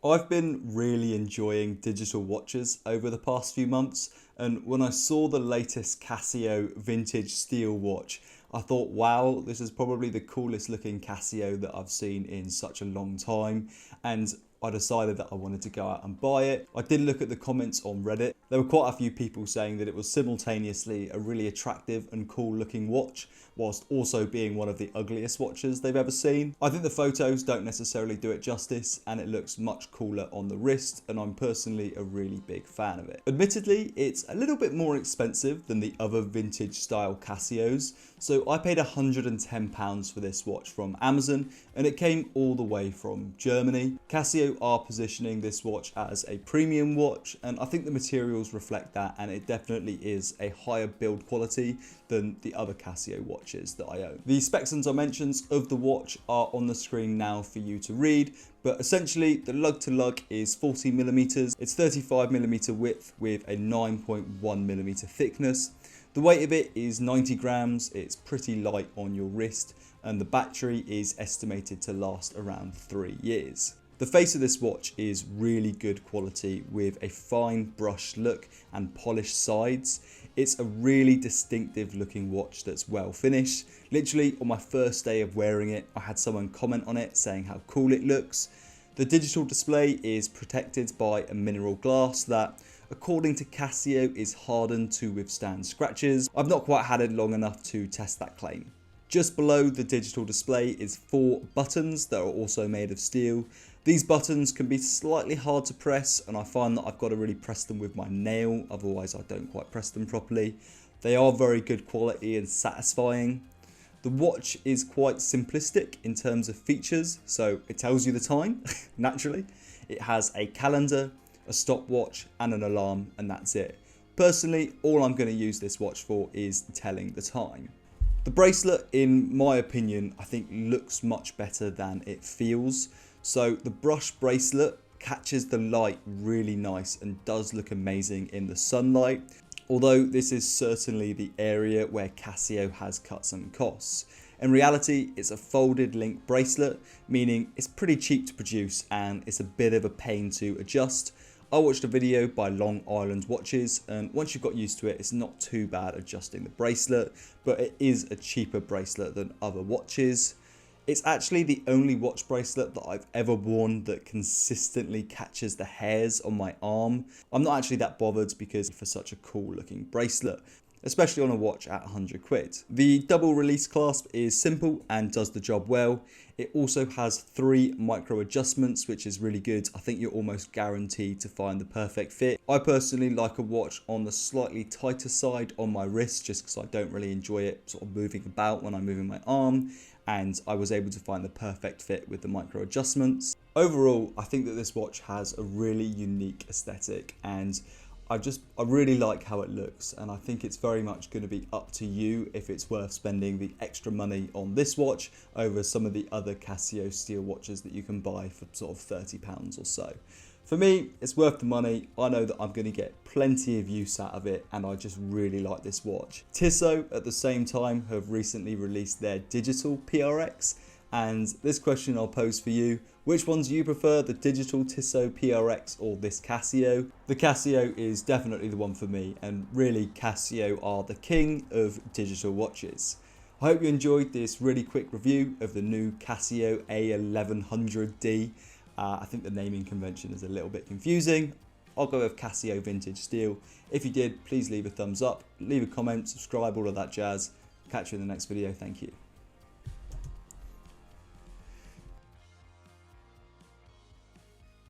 I've been really enjoying digital watches over the past few months, and when I saw the latest Casio Vintage Steel watch, I thought, wow, this is probably the coolest looking Casio that I've seen in such a long time, and I decided that I wanted to go out and buy it. I did look at the comments on Reddit. There were quite a few people saying that it was simultaneously a really attractive and cool looking watch, whilst also being one of the ugliest watches they've ever seen. I think the photos don't necessarily do it justice, and it looks much cooler on the wrist, and I'm personally a really big fan of it. Admittedly, it's a little bit more expensive than the other vintage style Casios, so I paid £110 for this watch from Amazon, and it came all the way from Germany. Casio are positioning this watch as a premium watch, and I think the materials reflect that, and it definitely is a higher build quality than the other Casio watches that I own. The specs and dimensions of the watch are on the screen now for you to read, but essentially the lug to lug is 40mm, it's 35mm width with a 9.1mm thickness. The weight of it is 90 grams, it's pretty light on your wrist, and the battery is estimated to last around 3 years. The face of this watch is really good quality with a fine brush look and polished sides. It's a really distinctive looking watch that's well finished. Literally on my first day of wearing it, I had someone comment on it saying how cool it looks. The digital display is protected by a mineral glass that, according to Casio, is hardened to withstand scratches. I've not quite had it long enough to test that claim. Just below the digital display is 4 buttons that are also made of steel. These buttons can be slightly hard to press, and I find that I've got to really press them with my nail, otherwise I don't quite press them properly. They are very good quality and satisfying. The watch is quite simplistic in terms of features, so it tells you the time, naturally. It has a calendar, a stopwatch and an alarm, and that's it. Personally, all I'm going to use this watch for is telling the time. The bracelet, in my opinion, I think looks much better than it feels. So the brush bracelet catches the light really nice and does look amazing in the sunlight. Although this is certainly the area where Casio has cut some costs. In reality, it's a folded link bracelet, meaning it's pretty cheap to produce and it's a bit of a pain to adjust. I watched a video by Long Island Watches, and once you've got used to it, it's not too bad adjusting the bracelet, but it is a cheaper bracelet than other watches. It's actually the only watch bracelet that I've ever worn that consistently catches the hairs on my arm. I'm not actually that bothered because for such a cool looking bracelet, especially on a watch at 100 quid. The double release clasp is simple and does the job well. It also has 3 micro adjustments, which is really good. I think you're almost guaranteed to find the perfect fit. I personally like a watch on the slightly tighter side on my wrist, just because I don't really enjoy it sort of moving about when I'm moving my arm, and I was able to find the perfect fit with the micro adjustments. Overall, I think that this watch has a really unique aesthetic, and I really like how it looks, and I think it's very much going to be up to you if it's worth spending the extra money on this watch over some of the other Casio steel watches that you can buy for sort of £30 or so. For me, it's worth the money. I know that I'm going to get plenty of use out of it, and I just really like this watch. Tissot at the same time have recently released their digital PRX, and this question I'll pose for you: which ones do you prefer, the digital Tissot PRX or this Casio? The Casio is definitely the one for me, and really Casio are the king of digital watches. I hope you enjoyed this really quick review of the new Casio A1100D. I think the naming convention is a little bit confusing. I'll go with Casio Vintage Steel. If you did, please leave a thumbs up, leave a comment, subscribe, all of that jazz. Catch you in the next video. Thank you.